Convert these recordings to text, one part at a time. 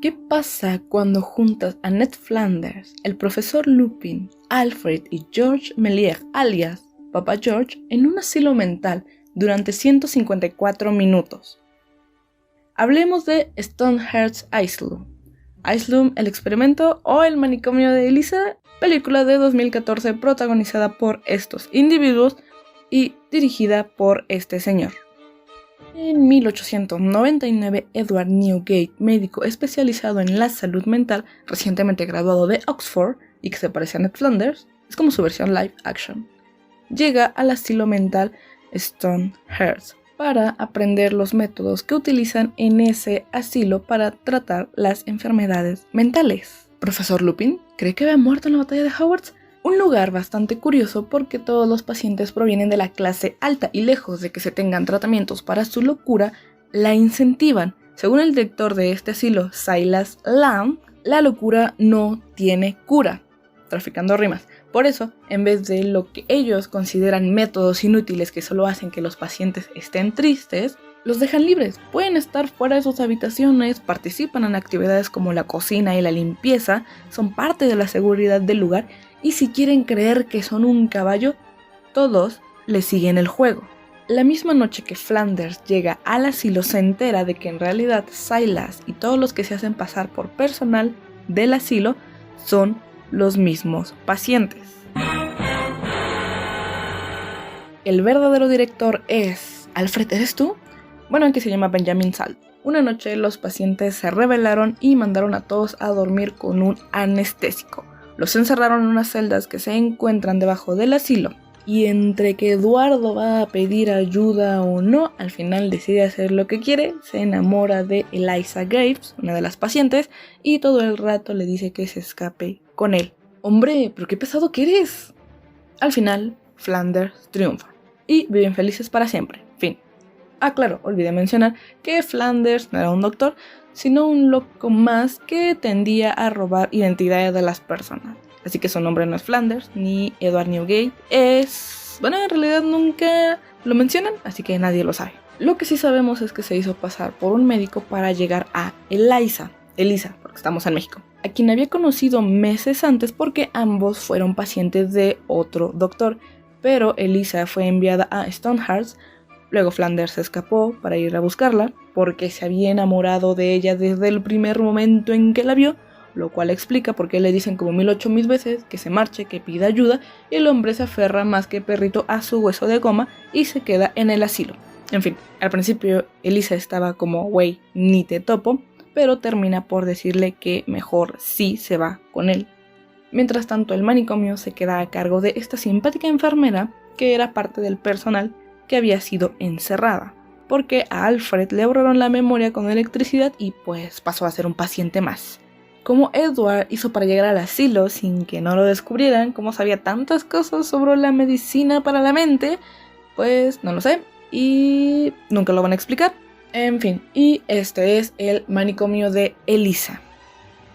¿Qué pasa cuando juntas a Ned Flanders, el profesor Lupin, Alfred y George Méliès, alias Papa George, en un asilo mental durante 154 minutos? Hablemos de Stonehearth Asylum. Asylum, el experimento o el manicomio de Elisa, película de 2014 protagonizada por estos individuos y dirigida por este señor. En 1899, Edward Newgate, médico especializado en la salud mental, recientemente graduado de Oxford y que se parece a Ned Flanders, es como su versión live action, llega al asilo mental Stonehearth para aprender los métodos que utilizan en ese asilo para tratar las enfermedades mentales. Profesor Lupin cree que había muerto en la batalla de Hogwarts. Un lugar bastante curioso porque todos los pacientes provienen de la clase alta y lejos de que se tengan tratamientos para su locura, la incentivan. Según el director de este asilo, Silas Lamb, la locura no tiene cura. Traficando rimas. Por eso, en vez de lo que ellos consideran métodos inútiles que solo hacen que los pacientes estén tristes, los dejan libres. Pueden estar fuera de sus habitaciones, participan en actividades como la cocina y la limpieza, son parte de la seguridad del lugar. Y si quieren creer que son un caballo, todos le siguen el juego. La misma noche que Flanders llega al asilo se entera de que en realidad Silas y todos los que se hacen pasar por personal del asilo son los mismos pacientes. El verdadero director es... ¿Alfred, eres tú? Bueno, aquí se llama Benjamin Salt. Una noche los pacientes se rebelaron y mandaron a todos a dormir con un anestésico. Los encerraron en unas celdas que se encuentran debajo del asilo. Y entre que Eduardo va a pedir ayuda o no, al final decide hacer lo que quiere, se enamora de Eliza Graves, una de las pacientes, y todo el rato le dice que se escape con él. ¡Hombre, pero qué pesado que eres! Al final, Flanders triunfa. Y viven felices para siempre. Fin. Ah, claro, olvidé mencionar que Flanders no era un doctor, sino un loco más que tendía a robar identidades de las personas. Así que su nombre no es Flanders, ni Edward Newgate. Bueno, en realidad nunca lo mencionan, así que nadie lo sabe. Lo que sí sabemos es que se hizo pasar por un médico para llegar a Elisa, porque estamos en México, a quien había conocido meses antes porque ambos fueron pacientes de otro doctor. Pero Elisa fue enviada a Stonehearth. Luego Flanders se escapó para ir a buscarla porque se había enamorado de ella desde el primer momento en que la vio, lo cual explica por qué le dicen como 1008 veces que se marche, que pida ayuda, y el hombre se aferra más que perrito a su hueso de goma y se queda en el asilo. En fin, al principio Elisa estaba como güey, ni te topo, pero termina por decirle que mejor sí se va con él. Mientras tanto, el manicomio se queda a cargo de esta simpática enfermera que era parte del personal que había sido encerrada, porque a Alfred le borraron la memoria con electricidad y pues pasó a ser un paciente más. ¿Cómo Edward hizo para llegar al asilo sin que no lo descubrieran? ¿Cómo sabía tantas cosas sobre la medicina para la mente? Pues no lo sé y nunca lo van a explicar. En fin, y este es el manicomio de Elisa.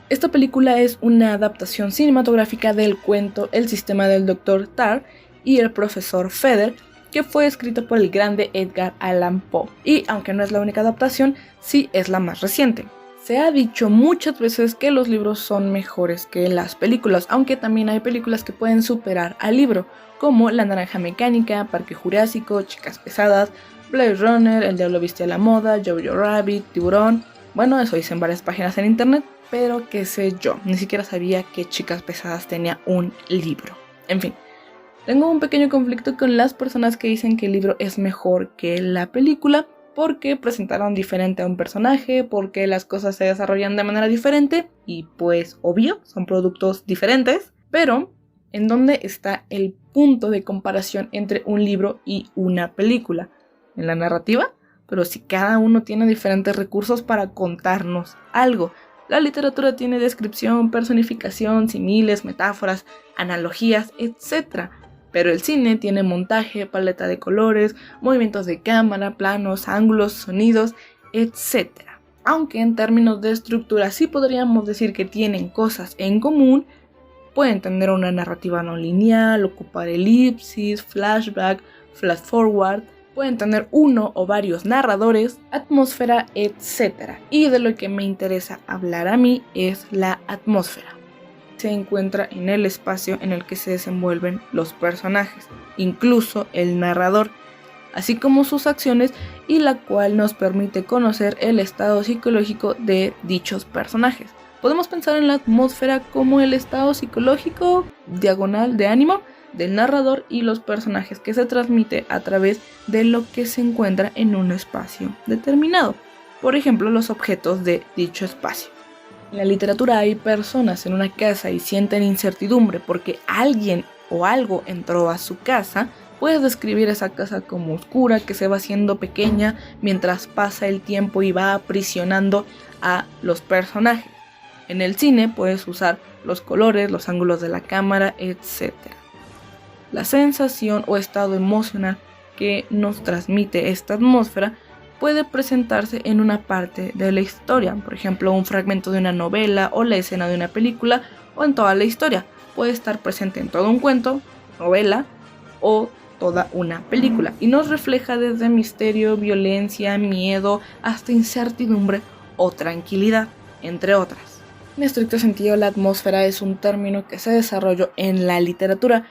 Esta película es una adaptación cinematográfica del cuento El sistema del Dr. Tarr y el profesor Feder, que fue escrito por el grande Edgar Allan Poe. Y aunque no es la única adaptación, sí es la más reciente. Se ha dicho muchas veces que los libros son mejores que las películas, aunque también hay películas que pueden superar al libro, como La Naranja Mecánica, Parque Jurásico, Chicas Pesadas, Blade Runner, El Diablo Viste a la Moda, Jojo Rabbit, Tiburón. Bueno, eso dicen varias páginas en internet, pero qué sé yo, ni siquiera sabía que Chicas Pesadas tenía un libro. En fin. Tengo un pequeño conflicto con las personas que dicen que el libro es mejor que la película porque presentaron diferente a un personaje, porque las cosas se desarrollan de manera diferente y pues obvio, son productos diferentes, pero ¿en dónde está el punto de comparación entre un libro y una película? ¿En la narrativa? Pero si cada uno tiene diferentes recursos para contarnos algo. La literatura tiene descripción, personificación, símiles, metáforas, analogías, etc. Pero el cine tiene montaje, paleta de colores, movimientos de cámara, planos, ángulos, sonidos, etc. Aunque en términos de estructura sí podríamos decir que tienen cosas en común, pueden tener una narrativa no lineal, ocupar elipsis, flashback, flash forward, Pueden tener uno o varios narradores, atmósfera, etc. Y de lo que me interesa hablar a mí es la atmósfera. Se encuentra en el espacio en el que se desenvuelven los personajes, incluso el narrador, así como sus acciones, y la cual nos permite conocer el estado psicológico de dichos personajes. Podemos pensar en la atmósfera como el estado psicológico diagonal de ánimo del narrador y los personajes que se transmite a través de lo que se encuentra en un espacio determinado. Por ejemplo, los objetos de dicho espacio. En la literatura hay personas en una casa y sienten incertidumbre porque alguien o algo entró a su casa. Puedes describir esa casa como oscura, que se va haciendo pequeña mientras pasa el tiempo y va aprisionando a los personajes. En el cine puedes usar los colores, los ángulos de la cámara, etc. La sensación o estado emocional que nos transmite esta atmósfera puede presentarse en una parte de la historia, por ejemplo, un fragmento de una novela o la escena de una película, o en toda la historia. Puede estar presente en todo un cuento, novela o toda una película, y nos refleja desde misterio, violencia, miedo, hasta incertidumbre o tranquilidad, entre otras. En estricto sentido, la atmósfera es un término que se desarrolló en la literatura,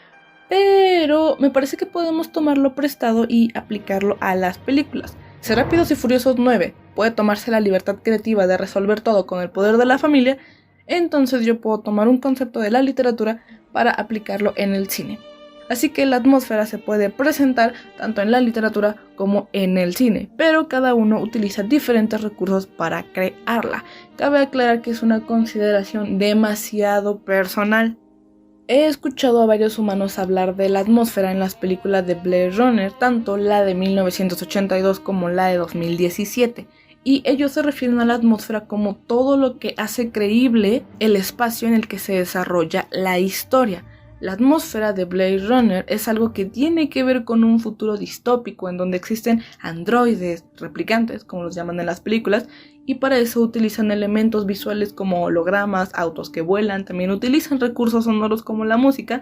pero me parece que podemos tomarlo prestado y aplicarlo a las películas. Si Rápidos y Furiosos 9 puede tomarse la libertad creativa de resolver todo con el poder de la familia, entonces yo puedo tomar un concepto de la literatura para aplicarlo en el cine. Así que la atmósfera se puede presentar tanto en la literatura como en el cine, pero cada uno utiliza diferentes recursos para crearla. Cabe aclarar que es una consideración demasiado personal. He escuchado a varios humanos hablar de la atmósfera en las películas de Blade Runner, tanto la de 1982 como la de 2017, y ellos se refieren a la atmósfera como todo lo que hace creíble el espacio en el que se desarrolla la historia. La atmósfera de Blade Runner es algo que tiene que ver con un futuro distópico en donde existen androides, replicantes, como los llaman en las películas, y para eso utilizan elementos visuales como hologramas, autos que vuelan, también utilizan recursos sonoros como la música,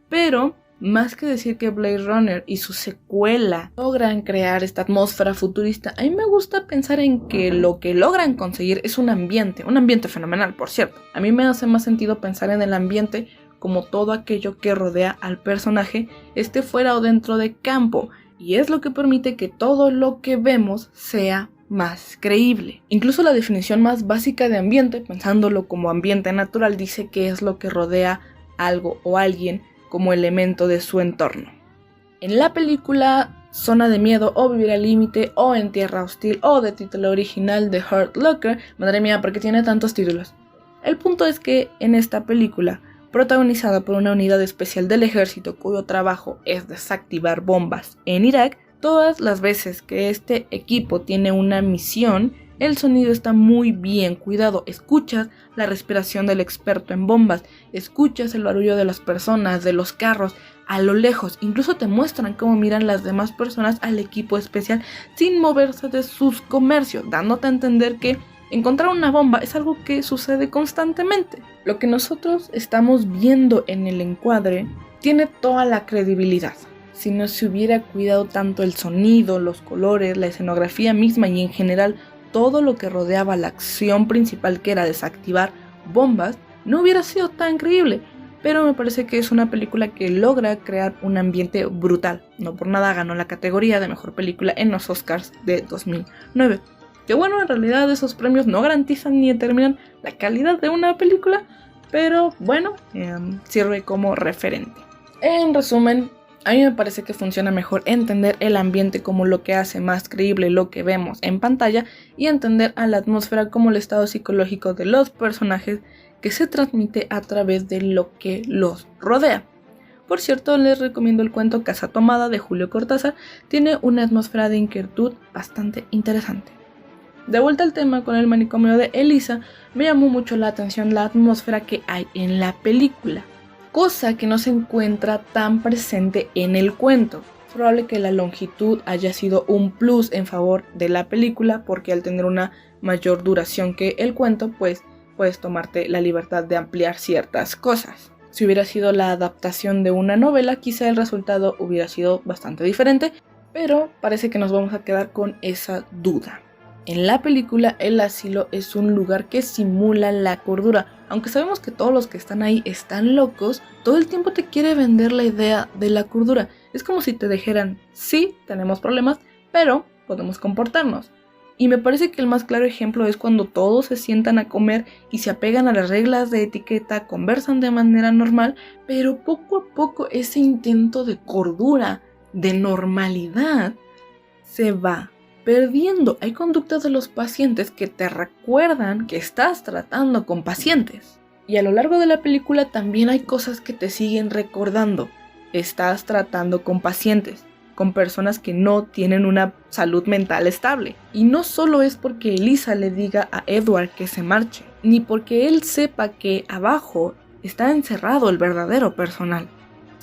pero más que decir que Blade Runner y su secuela logran crear esta atmósfera futurista, a mí me gusta pensar en que lo que logran conseguir es un ambiente fenomenal, por cierto. A mí me hace más sentido pensar en el ambiente como todo aquello que rodea al personaje, esté fuera o dentro de campo, y es lo que permite que todo lo que vemos sea más creíble. Incluso la definición más básica de ambiente, pensándolo como ambiente natural, dice que es lo que rodea algo o alguien como elemento de su entorno. En la película Zona de Miedo o Vivir al Límite o En Tierra Hostil o de título original de Hurt Locker, madre mía, ¿por qué tiene tantos títulos? El punto es que en esta película, protagonizada por una unidad especial del ejército cuyo trabajo es desactivar bombas en Irak, todas las veces que este equipo tiene una misión, el sonido está muy bien cuidado. Escuchas la respiración del experto en bombas, escuchas el barullo de las personas, de los carros, a lo lejos. Incluso te muestran cómo miran las demás personas al equipo especial sin moverse de sus comercios, dándote a entender que encontrar una bomba es algo que sucede constantemente. Lo que nosotros estamos viendo en el encuadre tiene toda la credibilidad. Si no se hubiera cuidado tanto el sonido, los colores, la escenografía misma y en general todo lo que rodeaba la acción principal, que era desactivar bombas, no hubiera sido tan creíble. Pero me parece que es una película que logra crear un ambiente brutal. No por nada ganó la categoría de mejor película en los Oscars de 2009. Que bueno, en realidad esos premios no garantizan ni determinan la calidad de una película, pero bueno, sirve como referente. En resumen, a mí me parece que funciona mejor entender el ambiente como lo que hace más creíble lo que vemos en pantalla y entender a la atmósfera como el estado psicológico de los personajes que se transmite a través de lo que los rodea. Por cierto, les recomiendo el cuento Casa Tomada de Julio Cortázar, tiene una atmósfera de inquietud bastante interesante. De vuelta al tema con el manicomio de Elisa, me llamó mucho la atención la atmósfera que hay en la película, cosa que no se encuentra tan presente en el cuento. Es probable que la longitud haya sido un plus en favor de la película, porque al tener una mayor duración que el cuento, pues puedes tomarte la libertad de ampliar ciertas cosas. Si hubiera sido la adaptación de una novela, quizá el resultado hubiera sido bastante diferente, Pero parece que nos vamos a quedar con esa duda. En la película, el asilo es un lugar que simula la cordura. Aunque sabemos que todos los que están ahí están locos, todo el tiempo te quiere vender la idea de la cordura. Es como si te dijeran, sí, tenemos problemas, pero podemos comportarnos. Y me parece que el más claro ejemplo es cuando todos se sientan a comer y se apegan a las reglas de etiqueta, conversan de manera normal, pero poco a poco ese intento de cordura, de normalidad, se va perdiendo. Hay conductas de los pacientes que te recuerdan que estás tratando con pacientes. Y a lo largo de la película también hay cosas que te siguen recordando. Estás tratando con pacientes, con personas que no tienen una salud mental estable. Y no solo es porque Elisa le diga a Edward que se marche, ni porque él sepa que abajo está encerrado el verdadero personal.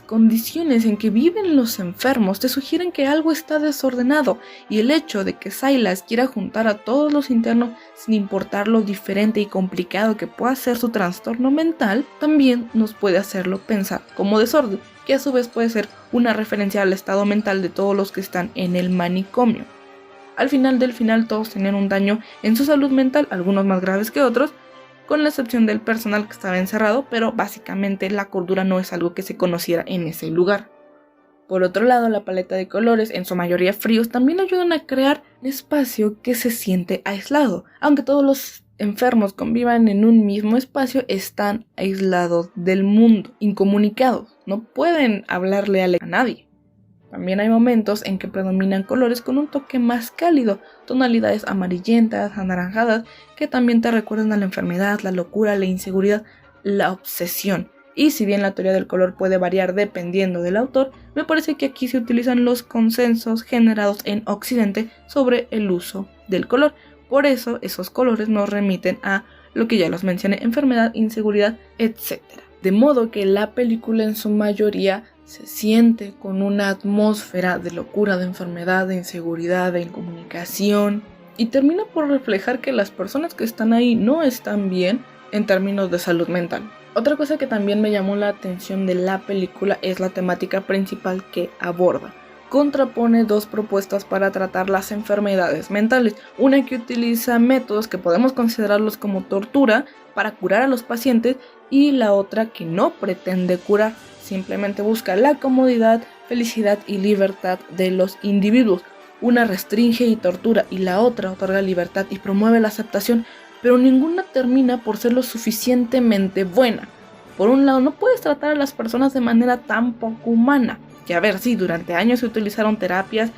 Condiciones en que viven los enfermos te sugieren que algo está desordenado, y el hecho de que Silas quiera juntar a todos los internos sin importar lo diferente y complicado que pueda ser su trastorno mental también nos puede hacerlo pensar como desorden, que a su vez puede ser una referencia al estado mental de todos los que están en el manicomio. Al final del final todos tenían un daño en su salud mental, algunos más graves que otros, con la excepción del personal que estaba encerrado, pero básicamente la cordura no es algo que se conociera en ese lugar. Por otro lado, la paleta de colores, en su mayoría fríos, también ayudan a crear un espacio que se siente aislado. Aunque todos los enfermos convivan en un mismo espacio, están aislados del mundo, incomunicados, no pueden hablarle a nadie. También hay momentos en que predominan colores con un toque más cálido, tonalidades amarillentas, anaranjadas, que también te recuerdan a la enfermedad, la locura, la inseguridad, la obsesión. Y si bien la teoría del color puede variar dependiendo del autor, me parece que aquí se utilizan los consensos generados en Occidente sobre el uso del color. Por eso esos colores nos remiten a lo que ya los mencioné, enfermedad, inseguridad, etc. De modo que la película en su mayoría se siente con una atmósfera de locura, de enfermedad, de inseguridad, de incomunicación, y termina por reflejar que las personas que están ahí no están bien en términos de salud mental. Otra cosa que también me llamó la atención de la película es la temática principal que aborda. Contrapone dos propuestas para tratar las enfermedades mentales, una que utiliza métodos que podemos considerarlos como tortura para curar a los pacientes, y la otra que no pretende curar, simplemente busca la comodidad, felicidad y libertad de los individuos. Una restringe y tortura y la otra otorga libertad y promueve la aceptación, pero ninguna termina por ser lo suficientemente buena. Por un lado, no puedes tratar a las personas de manera tan poco humana, que a ver, sí, durante años se utilizaron terapias,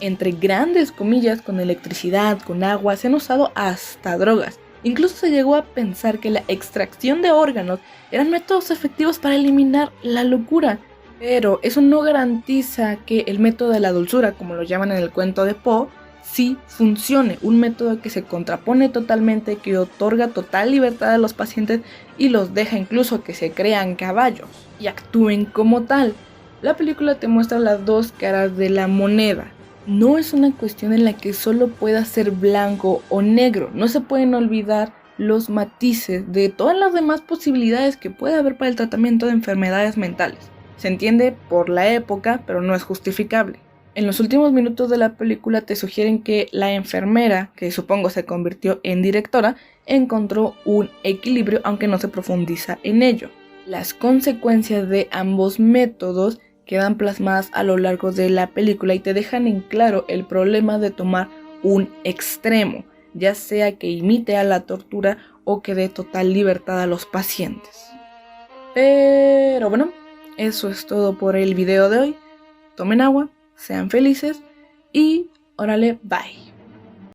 entre grandes comillas, con electricidad, con agua, se han usado hasta drogas. Incluso se llegó a pensar que la extracción de órganos eran métodos efectivos para eliminar la locura. Pero eso no garantiza que el método de la dulzura, como lo llaman en el cuento de Poe, sí funcione. Un método que se contrapone totalmente, que otorga total libertad a los pacientes y los deja incluso que se crean caballos y actúen como tal. La película te muestra las dos caras de la moneda. No es una cuestión en la que solo pueda ser blanco o negro. No se pueden olvidar los matices de todas las demás posibilidades que puede haber para el tratamiento de enfermedades mentales. Se entiende por la época, pero no es justificable. En los últimos minutos de la película te sugieren que la enfermera, que supongo se convirtió en directora, encontró un equilibrio, aunque no se profundiza en ello. Las consecuencias de ambos métodos quedan plasmadas a lo largo de la película y te dejan en claro el problema de tomar un extremo, ya sea que imite a la tortura o que dé total libertad a los pacientes. Pero bueno, eso es todo por el video de hoy. Tomen agua, sean felices y órale, bye.